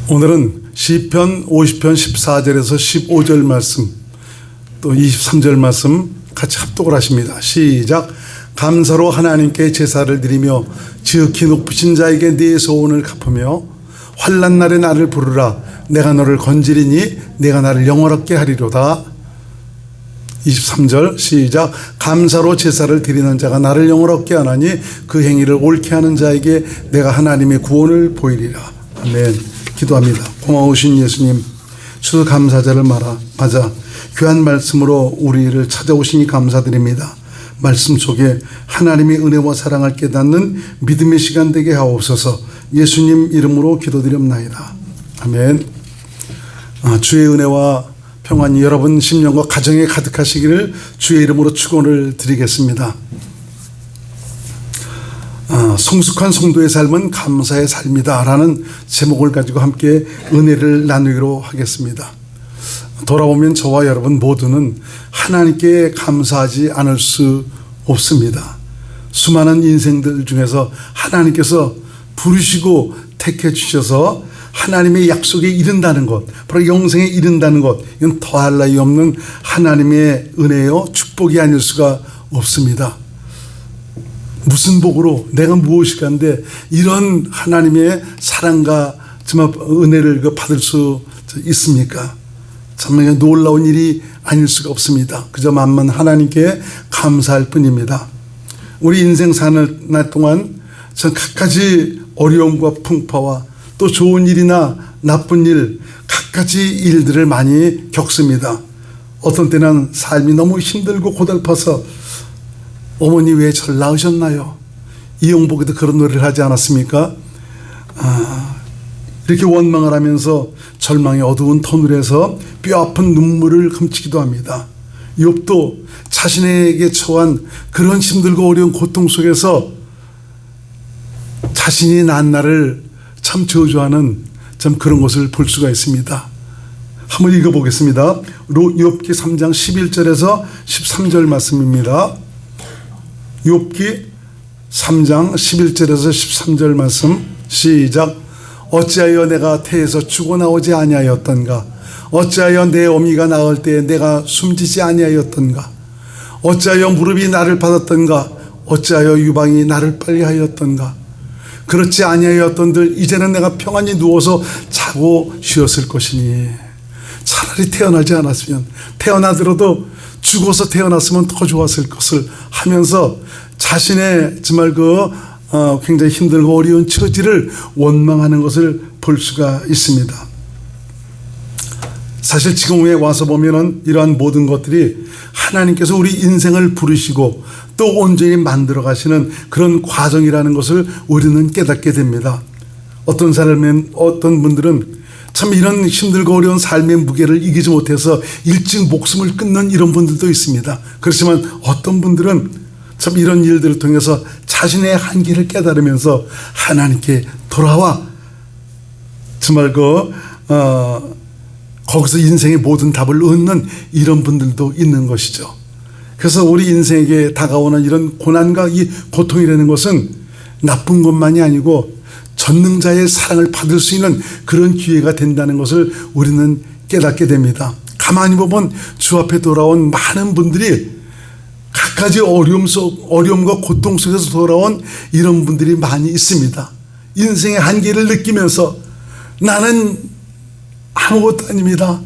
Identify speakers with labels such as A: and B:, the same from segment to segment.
A: 오늘은 시편 50편 14절에서 15절 말씀 또 23절 말씀 같이 합독을 하십니다. 시작. 감사로 하나님께 제사를 드리며 지극히 높으신 자에게 네 소원을 갚으며 환난 날에 나를 부르라. 내가 너를 건지리니 내가 나를 영원롭게 하리로다. 23절 시작. 감사로 제사를 드리는 자가 나를 영원롭게 하나니 그 행위를 옳게 하는 자에게 내가 하나님의 구원을 보이리라. 아멘. 기도합니다. 고마우신 예수님, 추수감사절을 맞아 귀한 말씀으로 우리를 찾아오시니 감사드립니다. 말씀 속에 하나님의 은혜와 사랑을 깨닫는 믿음의 시간 되게 하옵소서. 예수님 이름으로 기도드립나이다. 아멘. 주의 은혜와 평안이 여러분 심령과 가정에 가득하시기를 주의 이름으로 축원을 드리겠습니다. 성숙한 성도의 삶은 감사의 삶이다 라는 제목을 가지고 함께 은혜를 나누기로 하겠습니다. 돌아보면 저와 여러분 모두는 하나님께 감사하지 않을 수 없습니다. 수많은 인생들 중에서 하나님께서 부르시고 택해 주셔서 하나님의 약속에 이른다는 것, 바로 영생에 이른다는 것, 이건 더할 나위 없는 하나님의 은혜요 축복이 아닐 수가 없습니다. 무슨 복으로 내가 무엇이간데 이런 하나님의 사랑과 정말 은혜를 받을 수 있습니까? 정말 놀라운 일이 아닐 수가 없습니다. 그저 만만 하나님께 감사할 뿐입니다. 우리 인생 사는 날 동안 전 갖가지 어려움과 풍파와 또 좋은 일이나 나쁜 일, 갖가지 일들을 많이 겪습니다. 어떤 때는 삶이 너무 힘들고 고달파서 어머니 왜 저를 낳으셨나요? 이용복에도 그런 노래를 하지 않았습니까? 이렇게 원망을 하면서 절망의 어두운 터널에서 뼈아픈 눈물을 훔치기도 합니다. 욥도 자신에게 처한 그런 힘들고 어려운 고통 속에서 자신이 난 날을 참 저주하는 참 그런 것을 볼 수가 있습니다. 한번 읽어보겠습니다. 욥기 3장 11절에서 13절 말씀입니다. 욥기 3장 11절에서 13절 말씀 시작. 어찌하여 내가 태에서 죽어나오지 아니하였던가? 어찌하여 내 어미가 낳을 때에 내가 숨지지 아니하였던가? 어찌하여 무릎이 나를 받았던가? 어찌하여 유방이 나를 빨리 하였던가? 그렇지 아니하였던들 이제는 내가 평안히 누워서 자고 쉬었을 것이니 차라리 태어나지 않았으면, 태어나더라도 죽어서 태어났으면 더 좋았을 것을 하면서 자신의 정말 굉장히 힘들고 어려운 처지를 원망하는 것을 볼 수가 있습니다. 사실 지금에 와서 보면은 이러한 모든 것들이 하나님께서 우리 인생을 부르시고 또 온전히 만들어 가시는 그런 과정이라는 것을 우리는 깨닫게 됩니다. 어떤 분들은 참 이런 힘들고 어려운 삶의 무게를 이기지 못해서 일찍 목숨을 끊는 이런 분들도 있습니다. 그렇지만 어떤 분들은 참 이런 일들을 통해서 자신의 한계를 깨달으면서 하나님께 돌아와 정말 거기서 인생의 모든 답을 얻는 이런 분들도 있는 것이죠. 그래서 우리 인생에게 다가오는 이런 고난과 이 고통이라는 것은 나쁜 것만이 아니고 전능자의 사랑을 받을 수 있는 그런 기회가 된다는 것을 우리는 깨닫게 됩니다. 가만히 보면 주 앞에 돌아온 많은 분들이 갖가지 어려움과 고통 속에서 돌아온 이런 분들이 많이 있습니다. 인생의 한계를 느끼면서 나는 아무것도 아닙니다.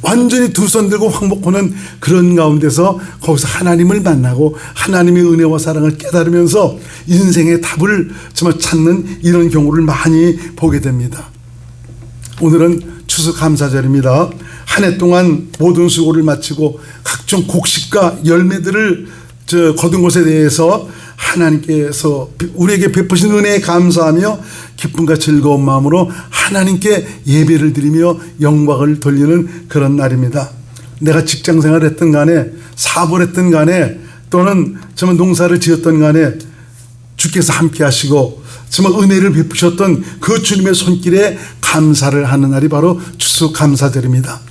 A: 완전히 두 손 들고 황복하는 그런 가운데서 거기서 하나님을 만나고 하나님의 은혜와 사랑을 깨달으면서 인생의 답을 정말 찾는 이런 경우를 많이 보게 됩니다. 오늘은 추수감사절입니다. 한 해 동안 모든 수고를 마치고 각종 곡식과 열매들을 거둔 것에 대해서 하나님께서 우리에게 베푸신 은혜에 감사하며 기쁨과 즐거운 마음으로 하나님께 예배를 드리며 영광을 돌리는 그런 날입니다. 내가 직장생활을 했든 간에 사업을 했든 간에 또는 정말 농사를 지었든 간에 주께서 함께 하시고 정말 은혜를 베푸셨던 그 주님의 손길에 감사를 하는 날이 바로 추수감사절입니다.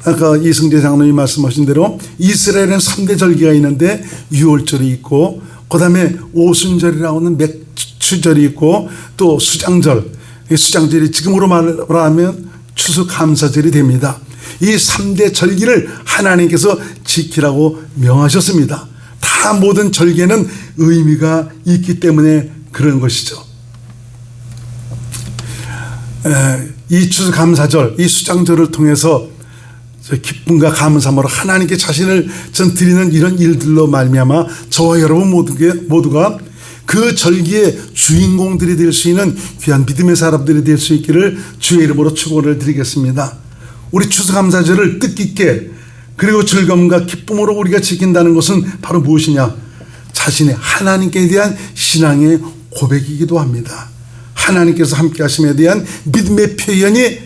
A: 아까 이승재 장로님이 말씀하신 대로 이스라엘에는 3대 절기가 있는데 유월절이 있고 그 다음에 오순절이라고 하는 맥추절이 있고 또 수장절, 이 수장절이 지금으로 말하면 추수감사절이 됩니다. 이 3대 절기를 하나님께서 지키라고 명하셨습니다. 다 모든 절기에는 의미가 있기 때문에 그런 것이죠. 이 추수감사절, 이 수장절을 통해서 기쁨과 감사함으로 하나님께 자신을 드리는 이런 일들로 말미암아 저와 여러분 모두가 그 절기의 주인공들이 될 수 있는 귀한 믿음의 사람들이 될 수 있기를 주의 이름으로 축원을 드리겠습니다. 우리 추수감사절을 뜻깊게 그리고 즐거움과 기쁨으로 우리가 지킨다는 것은 바로 무엇이냐? 자신의 하나님께 대한 신앙의 고백이기도 합니다. 하나님께서 함께 하심에 대한 믿음의 표현이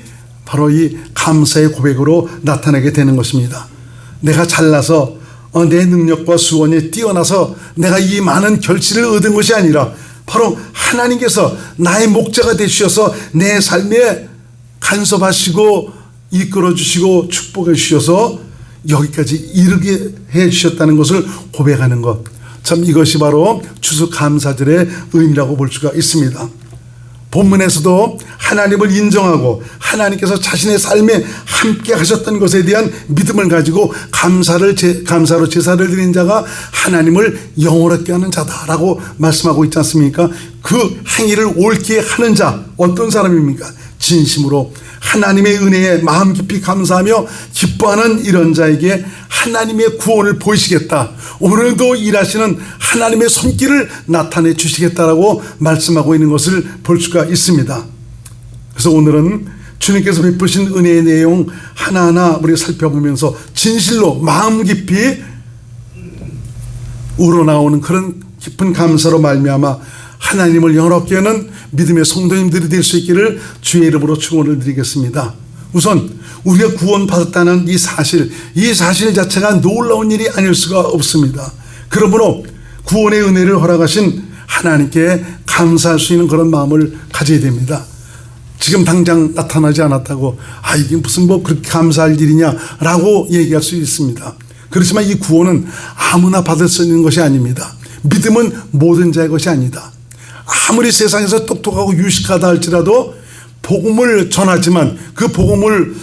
A: 바로 이 감사의 고백으로 나타나게 되는 것입니다. 내가 잘나서 내 능력과 수원이 뛰어나서 내가 이 많은 결실을 얻은 것이 아니라 바로 하나님께서 나의 목자가 되시어서 내 삶에 간섭하시고 이끌어 주시고 축복해 주셔서 여기까지 이르게 해 주셨다는 것을 고백하는 것, 참 이것이 바로 추수감사절의 의미라고 볼 수가 있습니다. 본문에서도 하나님을 인정하고 하나님께서 자신의 삶에 함께 하셨던 것에 대한 믿음을 가지고 감사로 제사를 드린 자가 하나님을 영원하게 하는 자다라고 말씀하고 있지 않습니까? 그 행위를 옳게 하는 자, 어떤 사람입니까? 진심으로 하나님의 은혜에 마음 깊이 감사하며 기뻐하는 이런 자에게 하나님의 구원을 보이시겠다, 오늘도 일하시는 하나님의 손길을 나타내 주시겠다라고 말씀하고 있는 것을 볼 수가 있습니다. 그래서 오늘은 주님께서 베푸신 은혜의 내용 하나하나 우리가 살펴보면서 진실로 마음 깊이 우러나오는 그런 깊은 감사로 말미암아 하나님을 영원하게 하는 믿음의 성도님들이 될 수 있기를 주의 이름으로 축원을 드리겠습니다. 우선 우리가 구원받았다는 이 사실 자체가 놀라운 일이 아닐 수가 없습니다. 그러므로 구원의 은혜를 허락하신 하나님께 감사할 수 있는 그런 마음을 가져야 됩니다. 지금 당장 나타나지 않았다고 이게 무슨 그렇게 감사할 일이냐라고 얘기할 수 있습니다. 그렇지만 이 구원은 아무나 받을 수 있는 것이 아닙니다. 믿음은 모든 자의 것이 아니다. 아무리 세상에서 똑똑하고 유식하다 할지라도 복음을 전하지만 그 복음을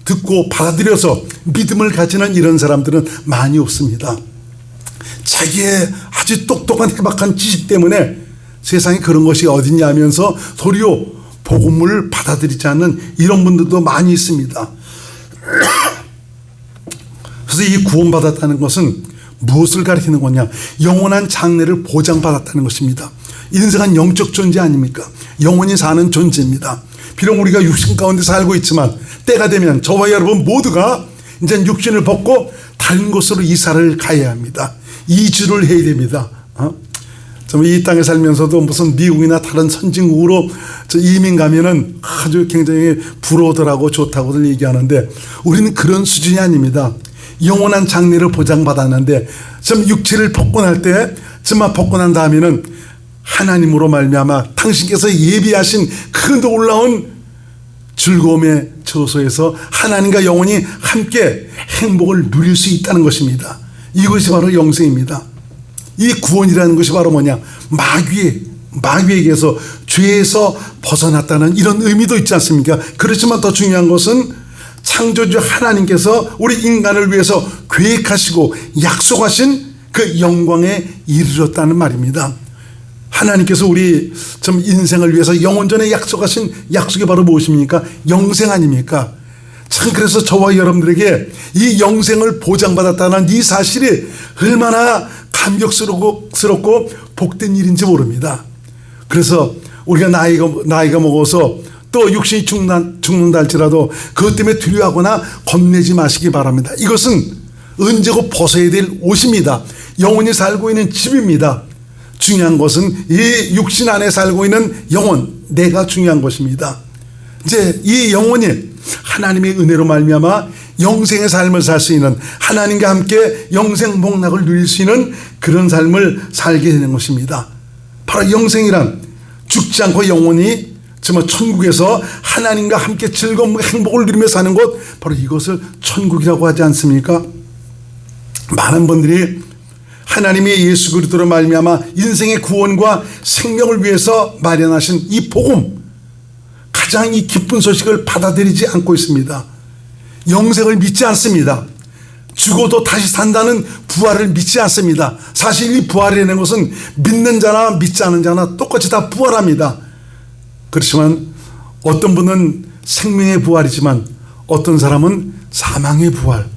A: 듣고 받아들여서 믿음을 가지는 이런 사람들은 많이 없습니다. 자기의 아주 똑똑한 해박한 지식 때문에 세상에 그런 것이 어딨냐 하면서 도리어 복음을 받아들이지 않는 이런 분들도 많이 있습니다. 그래서 이 구원받았다는 것은 무엇을 가리키는 거냐? 영원한 장래를 보장받았다는 것입니다. 인생은 영적 존재 아닙니까? 영원히 사는 존재입니다. 비록 우리가 육신 가운데 살고 있지만 때가 되면 저와 여러분 모두가 이제 육신을 벗고 다른 곳으로 이사를 가야 합니다. 이주를 해야 됩니다. 이 땅에 살면서도 무슨 미국이나 다른 선진국으로 이민 가면은 아주 굉장히 부러워더라고 좋다고들 얘기하는데 우리는 그런 수준이 아닙니다. 영원한 장래를 보장받았는데 육체를 벗고 날 때 벗고 난 다음에는 하나님으로 말미암아 당신께서 예비하신 그 놀라운 즐거움의 처소에서 하나님과 영원히 함께 행복을 누릴 수 있다는 것입니다. 이것이 바로 영생입니다. 이 구원이라는 것이 바로 뭐냐? 마귀에게서 죄에서 벗어났다는 이런 의미도 있지 않습니까? 그렇지만 더 중요한 것은 창조주 하나님께서 우리 인간을 위해서 계획하시고 약속하신 그 영광에 이르렀다는 말입니다. 하나님께서 우리 인생을 위해서 영원전에 약속하신 약속이 바로 무엇입니까? 영생 아닙니까? 참 그래서 저와 여러분들에게 이 영생을 보장받았다는 이 사실이 얼마나 감격스럽고 복된 일인지 모릅니다. 그래서 우리가 나이가 먹어서 또 육신이 죽는다 할지라도 그것 때문에 두려워하거나 겁내지 마시기 바랍니다. 이것은 언제고 벗어야 될 옷입니다. 영원히 살고 있는 집입니다. 중요한 것은 이 육신 안에 살고 있는 영혼, 내가 중요한 것입니다. 이제 이 영혼이 하나님의 은혜로 말미암아 영생의 삶을 살 수 있는, 하나님과 함께 영생 복락을 누릴 수 있는 그런 삶을 살게 되는 것입니다. 바로 영생이란 죽지 않고 영원히 정말 천국에서 하나님과 함께 즐거움과 행복을 누리며 사는 곳, 바로 이것을 천국이라고 하지 않습니까? 많은 분들이 하나님의 예수 그리스도로 말미암아 인생의 구원과 생명을 위해서 마련하신 이 복음, 가장 이 기쁜 소식을 받아들이지 않고 있습니다. 영생을 믿지 않습니다. 죽어도 다시 산다는 부활을 믿지 않습니다. 사실 이 부활이라는 것은 믿는 자나 믿지 않는 자나 똑같이 다 부활합니다. 그렇지만 어떤 분은 생명의 부활이지만 어떤 사람은 사망의 부활,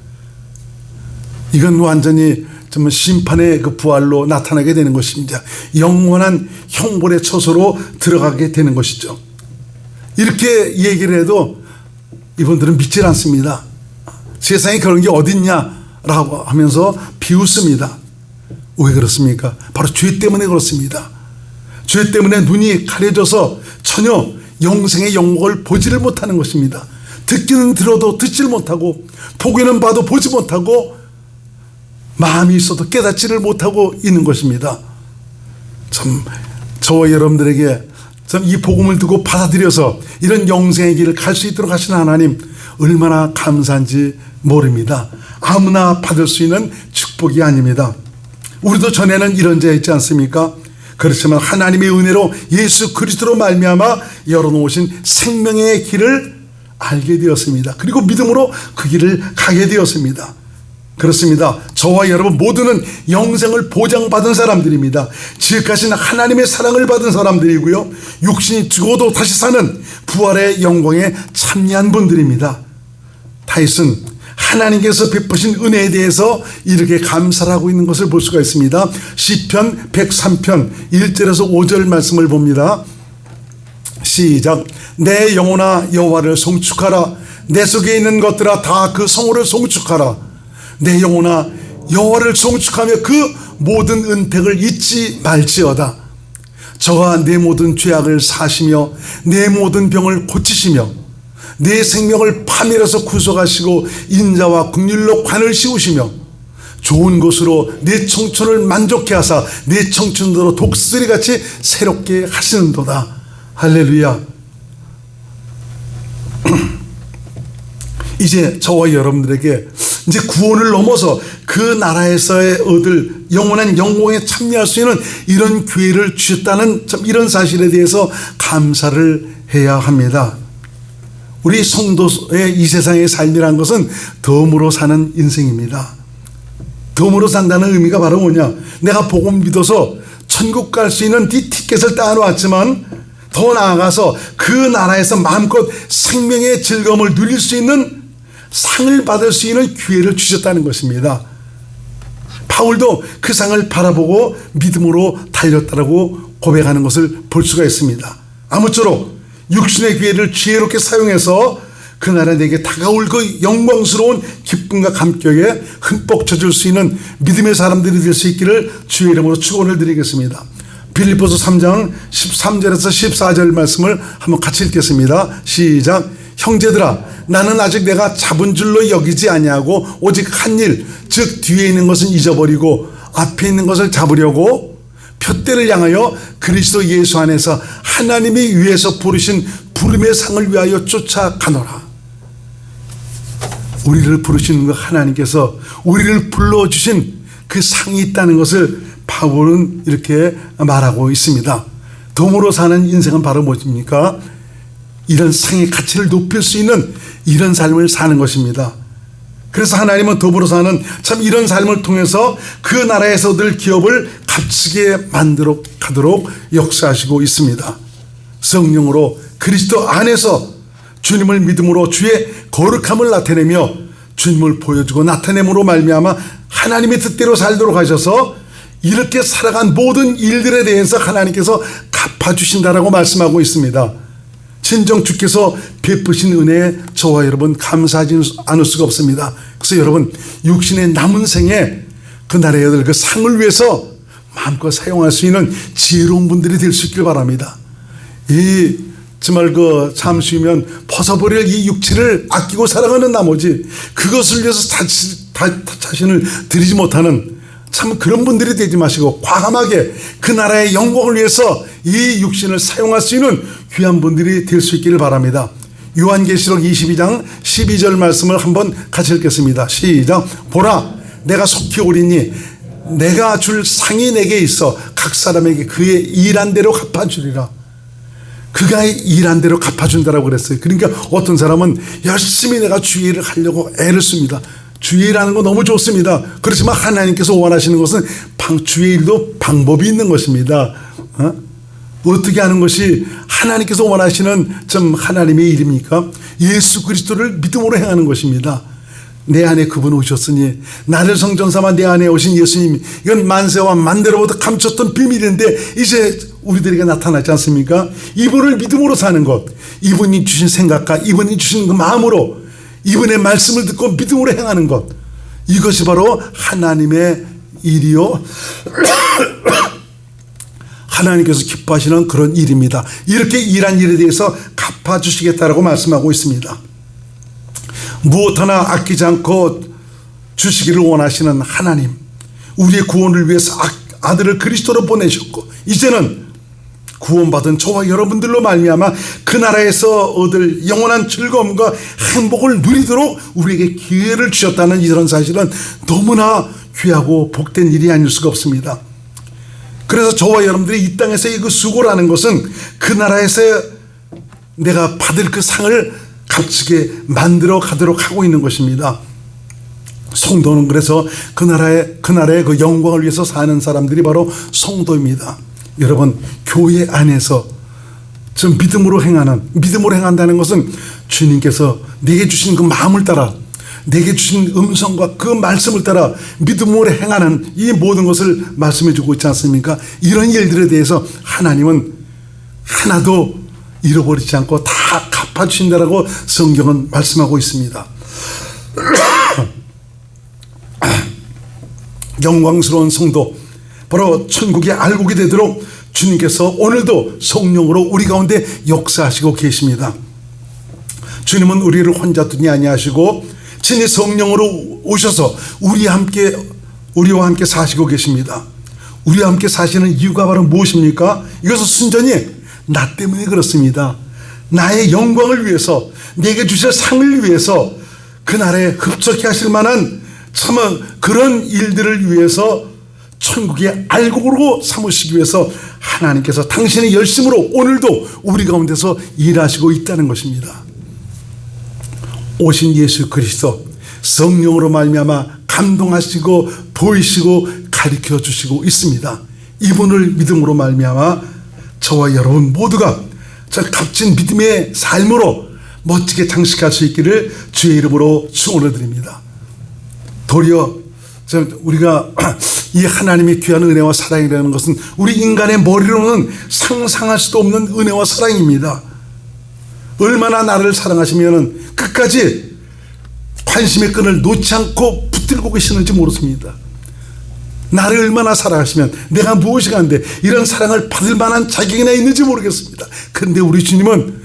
A: 이건 완전히 정말 심판의 그 부활로 나타나게 되는 것입니다. 영원한 형벌의 처소로 들어가게 되는 것이죠. 이렇게 얘기를 해도 이분들은 믿질 않습니다. 세상에 그런 게 어딨냐라고 하면서 비웃습니다. 왜 그렇습니까? 바로 죄 때문에 그렇습니다. 죄 때문에 눈이 가려져서 전혀 영생의 영광을 보지를 못하는 것입니다. 듣기는 들어도 듣지를 못하고, 보기는 봐도 보지 못하고, 마음이 있어도 깨닫지를 못하고 있는 것입니다. 참 저와 여러분들에게 참 이 복음을 두고 받아들여서 이런 영생의 길을 갈 수 있도록 하시는 하나님 얼마나 감사한지 모릅니다. 아무나 받을 수 있는 축복이 아닙니다. 우리도 전에는 이런 자 있지 않습니까? 그렇지만 하나님의 은혜로 예수 그리스도로 말미암아 열어놓으신 생명의 길을 알게 되었습니다. 그리고 믿음으로 그 길을 가게 되었습니다. 그렇습니다. 저와 여러분 모두는 영생을 보장받은 사람들입니다. 지극하신 하나님의 사랑을 받은 사람들이고요, 육신이 죽어도 다시 사는 부활의 영광에 참여한 분들입니다. 다윗은 하나님께서 베푸신 은혜에 대해서 이렇게 감사를 하고 있는 것을 볼 수가 있습니다. 시편 103편 1절에서 5절 말씀을 봅니다. 시작. 내 영혼아 여호와를 송축하라. 내 속에 있는 것들아 다 그 성호를 송축하라. 내 영혼아 여호와를 송축하며 그 모든 은택을 잊지 말지어다. 저가 내 모든 죄악을 사시며 내 모든 병을 고치시며 내 생명을 파멸해서 구속하시고 인자와 긍휼로 관을 씌우시며 좋은 것으로 내 청춘을 만족케 하사 내 청춘대로 독수리같이 새롭게 하시는도다. 할렐루야. 이제 저와 여러분들에게 이제 구원을 넘어서 그 나라에서의 얻을 영원한 영광에 참여할 수 있는 이런 기회를 주셨다는 이런 사실에 대해서 감사를 해야 합니다. 우리 성도의 이 세상의 삶이란 것은 덤으로 사는 인생입니다. 덤으로 산다는 의미가 바로 뭐냐? 내가 복음 믿어서 천국 갈 수 있는 이 티켓을 따놓았지만 더 나아가서 그 나라에서 마음껏 생명의 즐거움을 누릴 수 있는 상을 받을 수 있는 기회를 주셨다는 것입니다. 바울도 그 상을 바라보고 믿음으로 달렸다라고 고백하는 것을 볼 수가 있습니다. 아무쪼록 육신의 기회를 지혜롭게 사용해서 그날에 내게 다가올 그 영광스러운 기쁨과 감격에 흠뻑 젖을 수 있는 믿음의 사람들이 될 수 있기를 주의 이름으로 축원을 드리겠습니다. 빌립보서 3장 13절에서 14절 말씀을 한번 같이 읽겠습니다. 시작. 형제들아 나는 아직 내가 잡은 줄로 여기지 아니하고 오직 한 일, 즉 뒤에 있는 것은 잊어버리고 앞에 있는 것을 잡으려고 표대를 향하여 그리스도 예수 안에서 하나님이 위에서 부르신 부름의 상을 위하여 쫓아가노라. 우리를 부르시는 그 하나님께서 우리를 불러주신 그 상이 있다는 것을 바울은 이렇게 말하고 있습니다. 덤으로 사는 인생은 바로 무엇입니까? 이런 상의 가치를 높일 수 있는 이런 삶을 사는 것입니다. 그래서 하나님은 덤으로 사는 참 이런 삶을 통해서 그 나라에서 늘 기업을 값지게 만들어 가도록 역사하시고 있습니다. 성령으로 그리스도 안에서 주님을 믿음으로 주의 거룩함을 나타내며 주님을 보여주고 나타냄으로 말미암아 하나님의 뜻대로 살도록 하셔서 이렇게 살아간 모든 일들에 대해서 하나님께서 갚아주신다라고 말씀하고 있습니다. 진정 주께서 베푸신 은혜에 저와 여러분 감사하지 않을 수가 없습니다. 그래서 여러분 육신의 남은 생에 그 나라의 얻을 그 상을 위해서 마음껏 사용할 수 있는 지혜로운 분들이 될 수 있길 바랍니다. 이 정말 그 잠시면 벗어버릴 이 육체를 아끼고 사랑하는 나머지 그것을 위해서 자신을 드리지 못하는 참 그런 분들이 되지 마시고 과감하게 그 나라의 영광을 위해서 이 육신을 사용할 수 있는 귀한 분들이 될 수 있기를 바랍니다. 요한계시록 22장 12절 말씀을 한번 같이 읽겠습니다. 시작. 보라 내가 속히 오리니 내가 줄 상이 내게 있어 각 사람에게 그의 일한 대로 갚아주리라. 그가 일한 대로 갚아준다라고 그랬어요. 그러니까 어떤 사람은 열심히 내가 주일을 하려고 애를 씁니다. 주일하는 거 너무 좋습니다. 그렇지만 하나님께서 원하시는 것은 주일도 방법이 있는 것입니다. 어떻게 하는 것이 하나님께서 원하시는 하나님의 일입니까? 예수 그리스도를 믿음으로 행하는 것입니다. 내 안에 그분 오셨으니 나를 성전 삼아 내 안에 오신 예수님, 이건 만세와 만대로부터 감췄던 비밀인데 이제 우리들에게 나타나지 않습니까? 이분을 믿음으로 사는 것, 이분이 주신 생각과 이분이 주신 그 마음으로 이분의 말씀을 듣고 믿음으로 행하는 것, 이것이 바로 하나님의 일이요 하나님께서 기뻐하시는 그런 일입니다. 이렇게 일한 일에 대해서 갚아주시겠다라고 말씀하고 있습니다. 무엇 하나 아끼지 않고 주시기를 원하시는 하나님, 우리의 구원을 위해서 아들을 그리스도로 보내셨고 이제는 구원받은 저와 여러분들로 말미암아 그 나라에서 얻을 영원한 즐거움과 행복을 누리도록 우리에게 기회를 주셨다는 이런 사실은 너무나 귀하고 복된 일이 아닐 수가 없습니다. 그래서 저와 여러분들이 이 땅에서의 그 수고라는 것은 그 나라에서 내가 받을 그 상을 값지게 만들어 가도록 하고 있는 것입니다. 성도는 그래서 그 나라의 그 영광을 위해서 사는 사람들이 바로 성도입니다. 여러분, 교회 안에서 좀 믿음으로 행한다는 것은 주님께서 내게 주신 그 마음을 따라, 내게 주신 음성과 그 말씀을 따라 믿음으로 행하는 이 모든 것을 말씀해 주고 있지 않습니까? 이런 일들에 대해서 하나님은 하나도 잃어버리지 않고 다 갚아주신다라고 성경은 말씀하고 있습니다. 영광스러운 성도, 바로 천국의 알곡이 되도록 주님께서 오늘도 성령으로 우리 가운데 역사하시고 계십니다. 주님은 우리를 혼자 두지 아니하시고 친히 성령으로 오셔서 우리와 함께 사시고 계십니다. 우리와 함께 사시는 이유가 바로 무엇입니까? 이것은 순전히 나 때문에 그렇습니다. 나의 영광을 위해서, 내게 주실 상을 위해서, 그날에 흡족해 하실 만한 참 그런 일들을 위해서 천국의 알곡으로 삼으시기 위해서 하나님께서 당신의 열심으로 오늘도 우리 가운데서 일하시고 있다는 것입니다. 오신 예수 그리스도, 성령으로 말미암아 감동하시고 보이시고 가르쳐 주시고 있습니다. 이분을 믿음으로 말미암아 저와 여러분 모두가 저 값진 믿음의 삶으로 멋지게 장식할 수 있기를 주의 이름으로 축원을 드립니다. 도리어 우리가 이 하나님의 귀한 은혜와 사랑이라는 것은 우리 인간의 머리로는 상상할 수도 없는 은혜와 사랑입니다. 얼마나 나를 사랑하시면 끝까지 관심의 끈을 놓지 않고 붙들고 계시는지 모르습니다. 나를 얼마나 사랑하시면 내가 무엇이 간데 이런 사랑을 받을 만한 자격이나 있는지 모르겠습니다. 그런데 우리 주님은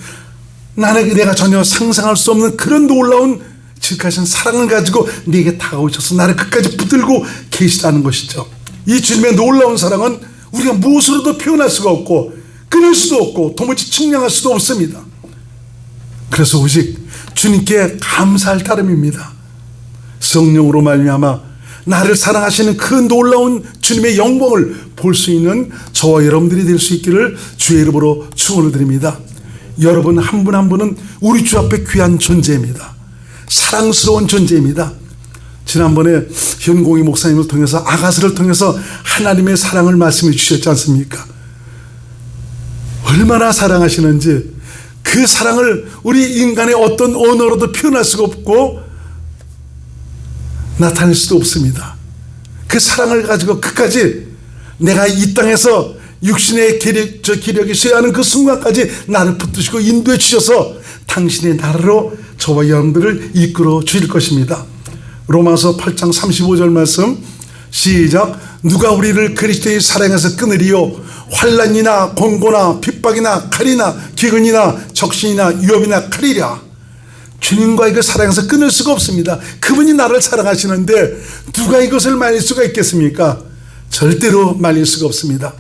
A: 내가 전혀 상상할 수 없는 그런 놀라운 지극하신 사랑을 가지고 내게 다가오셔서 나를 끝까지 붙들고 계시다는 것이죠. 이 주님의 놀라운 사랑은 우리가 무엇으로도 표현할 수가 없고 끊을 수도 없고 도무지 측량할 수도 없습니다. 그래서 오직 주님께 감사할 따름입니다. 성령으로 말미암아 나를 사랑하시는 그 놀라운 주님의 영광을 볼 수 있는 저와 여러분들이 될 수 있기를 주의 이름으로 축원을 드립니다. 여러분 한 분 한 분은 우리 주 앞에 귀한 존재입니다. 사랑스러운 존재입니다. 지난번에 현공희 목사님을 통해서 아가스를 통해서 하나님의 사랑을 말씀해 주셨지 않습니까? 얼마나 사랑하시는지 그 사랑을 우리 인간의 어떤 언어로도 표현할 수가 없고 나타낼 수도 없습니다. 그 사랑을 가지고 끝까지 내가 이 땅에서 육신의 기력이 쇠하는 그 순간까지 나를 붙드시고 인도해 주셔서 당신의 나라로 저와 여러분들을 이끌어 주실 것입니다. 로마서 8장 35절 말씀 시작. 누가 우리를 그리스도의 사랑에서 끊으리요? 환난이나 공고나 핍박이나 칼이나 기근이나 적신이나 위협이나 칼이랴. 주님과의 그 사랑에서 끊을 수가 없습니다. 그분이 나를 사랑하시는데 누가 이것을 말릴 수가 있겠습니까? 절대로 말릴 수가 없습니다.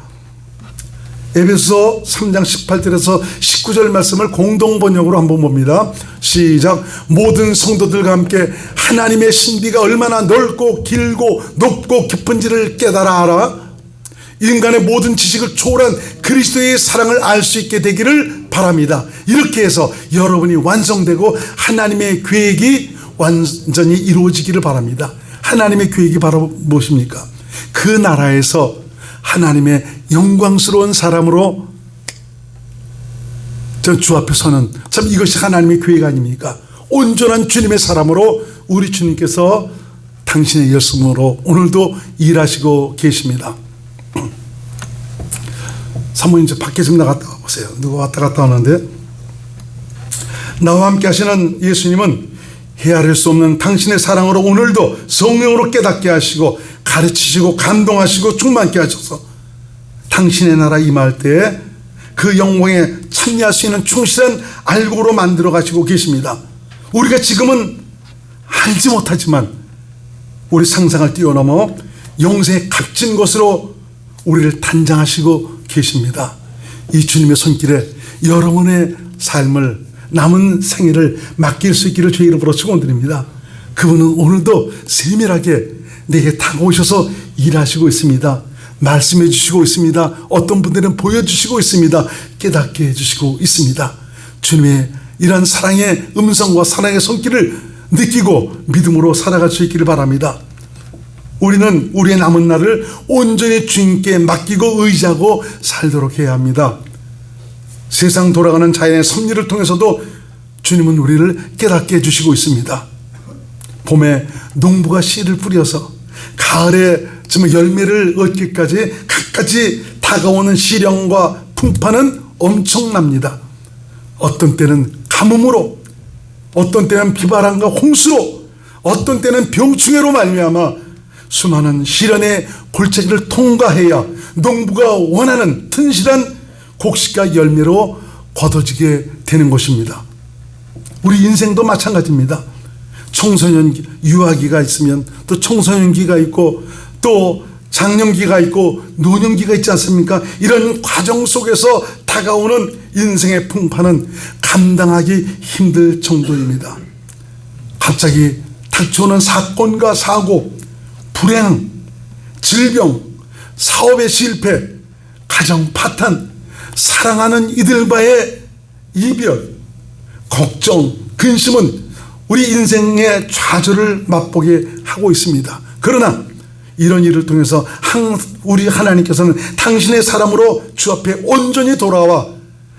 A: 에베소서 3장 18절에서 19절 말씀을 공동 번역으로 한번 봅니다. 시작. 모든 성도들과 함께 하나님의 신비가 얼마나 넓고 길고 높고 깊은지를 깨달아 알아 인간의 모든 지식을 초월한 그리스도의 사랑을 알 수 있게 되기를 바랍니다. 이렇게 해서 여러분이 완성되고 하나님의 계획이 완전히 이루어지기를 바랍니다. 하나님의 계획이 바로 무엇입니까? 그 나라에서 하나님의 영광스러운 사람으로 저 주 앞에 서는, 참 이것이 하나님의 계획 아닙니까? 온전한 주님의 사람으로 우리 주님께서 당신의 열심으로 오늘도 일하시고 계십니다. 사모님 저 밖에 좀 나갔다 와보세요. 누가 왔다 갔다 하는데, 나와 함께 하시는 예수님은 헤아릴 수 없는 당신의 사랑으로 오늘도 성령으로 깨닫게 하시고 가르치시고 감동하시고 충만케 하셔서 당신의 나라 임할 때에 그 영광에 참여할 수 있는 충실한 알고로 만들어 가시고 계십니다. 우리가 지금은 알지 못하지만 우리 상상을 뛰어넘어 영생의 값진 것으로 우리를 단장하시고 계십니다. 이 주님의 손길에 여러분의 삶을, 남은 생애를 맡길 수 있기를 주의 이름으로 축원드립니다. 그분은 오늘도 세밀하게 내게 다가오셔서 일하시고 있습니다. 말씀해 주시고 있습니다. 어떤 분들은 보여주시고 있습니다. 깨닫게 해주시고 있습니다. 주님의 이러한 사랑의 음성과 사랑의 손길을 느끼고 믿음으로 살아갈 수 있기를 바랍니다. 우리는 우리의 남은 날을 온전히 주님께 맡기고 의지하고 살도록 해야 합니다. 세상 돌아가는 자연의 섭리를 통해서도 주님은 우리를 깨닫게 해주시고 있습니다. 봄에 농부가 씨를 뿌려서 가을에 정말 열매를 얻기까지 끝까지 다가오는 시련과 풍파는 엄청납니다. 어떤 때는 가뭄으로, 어떤 때는 비바람과 홍수로, 어떤 때는 병충해로 말미암아 수많은 시련의 골짜기를 통과해야 농부가 원하는 튼실한 곡식과 열매로 거둬지게 되는 것입니다. 우리 인생도 마찬가지입니다. 청소년 유아기가 있으면 또 청소년기가 있고 또 장년기가 있고 노년기가 있지 않습니까? 이런 과정 속에서 다가오는 인생의 풍파는 감당하기 힘들 정도입니다. 갑자기 닥쳐오는 사건과 사고, 불행, 질병, 사업의 실패, 가정 파탄, 사랑하는 이들과의 이별, 걱정, 근심은 우리 인생의 좌절을 맛보게 하고 있습니다. 그러나 이런 일을 통해서 우리 하나님께서는 당신의 사람으로 주 앞에 온전히 돌아와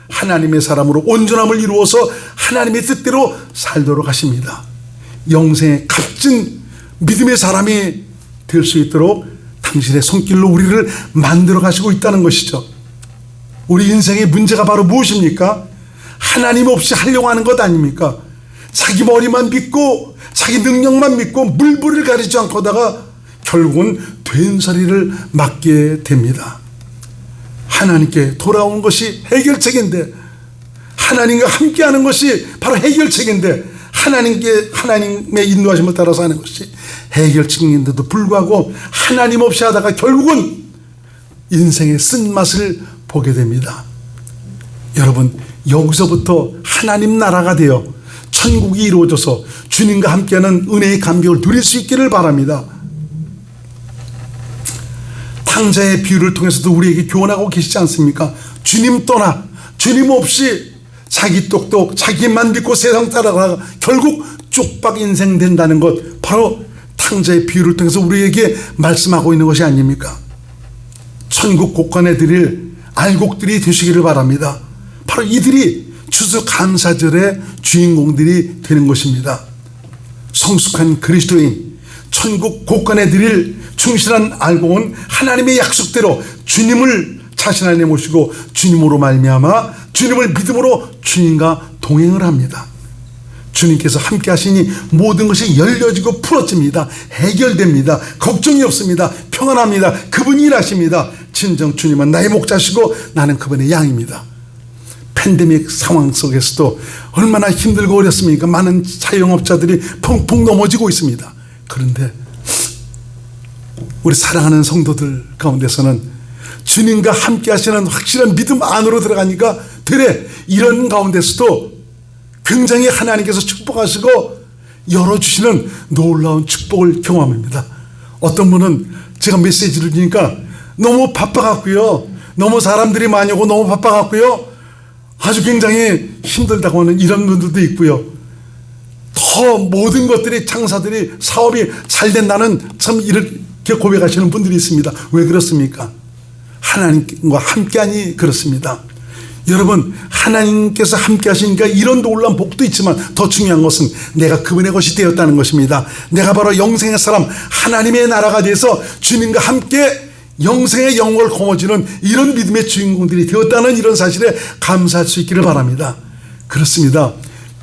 A: 하나님의 사람으로 온전함을 이루어서 하나님의 뜻대로 살도록 하십니다. 영생의 값진 믿음의 사람이 될 수 있도록 당신의 손길로 우리를 만들어 가시고 있다는 것이죠. 우리 인생의 문제가 바로 무엇입니까? 하나님 없이 하려고 하는 것 아닙니까? 자기 머리만 믿고 자기 능력만 믿고 물불을 가리지 않고 하다가 결국은 된소리를 맞게 됩니다. 하나님께 돌아오는 것이 해결책인데, 하나님과 함께하는 것이 바로 해결책인데, 하나님의 인도하심을 따라서 하는 것이 해결책인데도 불구하고 하나님 없이 하다가 결국은 인생의 쓴맛을 보게 됩니다. 여러분, 여기서부터 하나님 나라가 되어 천국이 이루어져서 주님과 함께하는 은혜의 감격을 누릴 수 있기를 바랍니다. 탕자의 비유를 통해서도 우리에게 교훈하고 계시지 않습니까? 주님 떠나, 주님 없이 자기 똑똑, 자기만 믿고 세상 따라가다가 결국 쪽박 인생 된다는 것, 바로 탕자의 비유를 통해서 우리에게 말씀하고 있는 것이 아닙니까? 천국 곳간에 드릴 알곡들이 되시기를 바랍니다. 바로 이들이 추수감사절의 주인공들이 되는 것입니다. 성숙한 그리스도인, 천국 곳간에 드릴 충실한 알곡은 하나님의 약속대로 주님을 자신 안에 모시고 주님으로 말미암아 주님을 믿음으로 주님과 동행을 합니다. 주님께서 함께 하시니 모든 것이 열려지고 풀어집니다. 해결됩니다. 걱정이 없습니다. 평안합니다. 그분이 일하십니다. 진정 주님은 나의 목자시고 나는 그분의 양입니다. 팬데믹 상황 속에서도 얼마나 힘들고 어렵습니까? 많은 자영업자들이 펑펑 넘어지고 있습니다. 그런데 우리 사랑하는 성도들 가운데서는 주님과 함께 하시는 확실한 믿음 안으로 들어가니까 되레 이런 가운데서도 굉장히 하나님께서 축복하시고 열어주시는 놀라운 축복을 경험합니다. 어떤 분은 제가 메시지를 주니까 너무 바빠갖고요, 너무 사람들이 많이 오고 너무 바빠갖고요, 아주 굉장히 힘들다고 하는 이런 분들도 있고요, 더 모든 것들이 장사들이 사업이 잘 된다는 참 이렇게 고백하시는 분들이 있습니다. 왜 그렇습니까? 하나님과 함께하니 그렇습니다. 여러분, 하나님께서 함께 하시니까 이런 놀라운 복도 있지만 더 중요한 것은 내가 그분의 것이 되었다는 것입니다. 내가 바로 영생의 사람, 하나님의 나라가 돼서 주님과 함께 영생의 영광을 거머쥐는 이런 믿음의 주인공들이 되었다는 이런 사실에 감사할 수 있기를 바랍니다. 그렇습니다.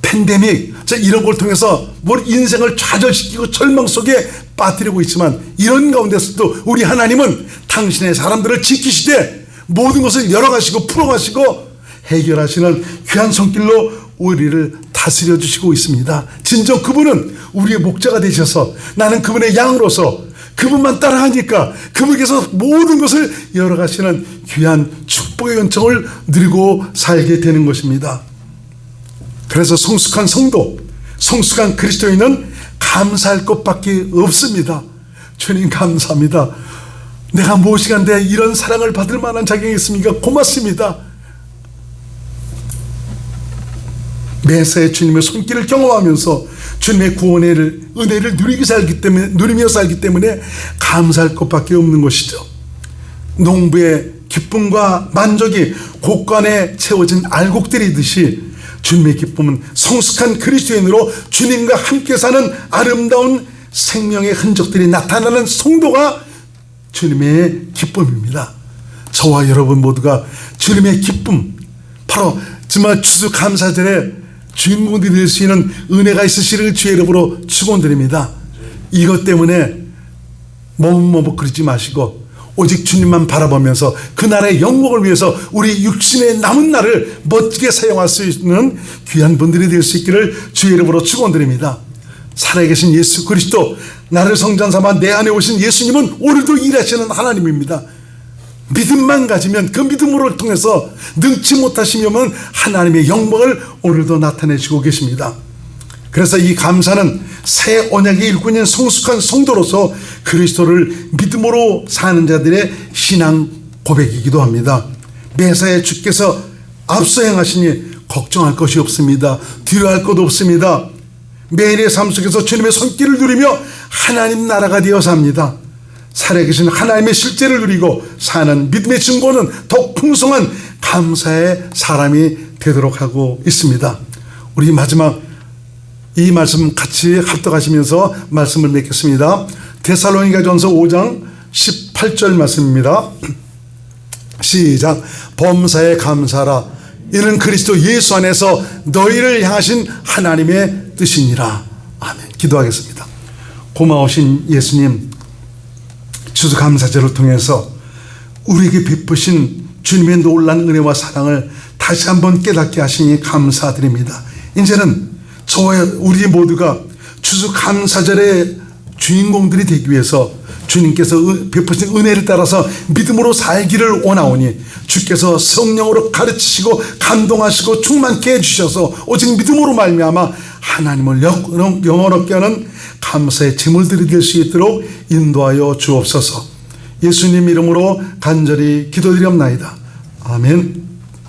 A: 팬데믹, 이런 걸 통해서 인생을 좌절시키고 절망 속에 빠뜨리고 있지만 이런 가운데서도 우리 하나님은 당신의 사람들을 지키시되 모든 것을 열어가시고 풀어가시고 해결하시는 귀한 손길로 우리를 다스려 주시고 있습니다. 진정 그분은 우리의 목자가 되셔서 나는 그분의 양으로서 그분만 따라하니까 그분께서 모든 것을 열어가시는 귀한 축복의 은총을 누리고 살게 되는 것입니다. 그래서 성숙한 성도, 성숙한 그리스도인은 감사할 것밖에 없습니다. 주님 감사합니다. 내가 무엇이간데 이런 사랑을 받을 만한 자격이 있습니까? 고맙습니다. 매사에 주님의 손길을 경험하면서 주님의 구원의 은혜를 누리며 살기 때문에 감사할 것밖에 없는 것이죠. 농부의 기쁨과 만족이 곳간에 채워진 알곡들이듯이 주님의 기쁨은 성숙한 그리스도인으로 주님과 함께 사는 아름다운 생명의 흔적들이 나타나는 성도가 주님의 기쁨입니다. 저와 여러분 모두가 주님의 기쁨, 바로 정말 추수감사절에 주인공들이 될 수 있는 은혜가 있으시기를 주의 이름으로 축원드립니다. 이것 때문에 머뭇머뭇거리지 마시고 오직 주님만 바라보면서 그 나라의 영광을 위해서 우리 육신의 남은 날을 멋지게 사용할 수 있는 귀한 분들이 될 수 있기를 주의 이름으로 축원드립니다. 살아계신 예수 그리스도, 나를 성전 삼아 내 안에 오신 예수님은 오늘도 일하시는 하나님입니다. 믿음만 가지면 그 믿음으로 통해서 능치 못하시면 하나님의 영광을 오늘도 나타내시고 계십니다. 그래서 이 감사는 새 언약의 일꾼인 성숙한 성도로서 그리스도를 믿음으로 사는 자들의 신앙 고백이기도 합니다. 매사에 주께서 앞서 행하시니 걱정할 것이 없습니다. 두려워할 것도 없습니다. 매일의 삶 속에서 주님의 손길을 누리며 하나님 나라가 되어 삽니다. 살아계신 하나님의 실제를 누리고 사는 믿음의 증거는 더욱 풍성한 감사의 사람이 되도록 하고 있습니다. 우리 마지막 이 말씀 같이 합독하시면서 말씀을 맺겠습니다. 데살로니가전서 5장 18절 말씀입니다. 시작. 범사에 감사하라. 이는 그리스도 예수 안에서 너희를 향하신 하나님의 뜻이니라. 아멘. 기도하겠습니다. 고마우신 예수님, 추수감사절을 통해서 우리에게 베푸신 주님의 놀라운 은혜와 사랑을 다시 한번 깨닫게 하시니 감사드립니다. 이제는 저와 우리 모두가 추수감사절의 주인공들이 되기 위해서 주님께서 베푸신 은혜를 따라서 믿음으로 살기를 원하오니 주께서 성령으로 가르치시고 감동하시고 충만케 해주셔서 오직 믿음으로 말미암아 하나님을 영원롭게 하는 감사의 제물들이 될 수 있도록 인도하여 주옵소서. 예수님 이름으로 간절히 기도드리옵나이다. 아멘.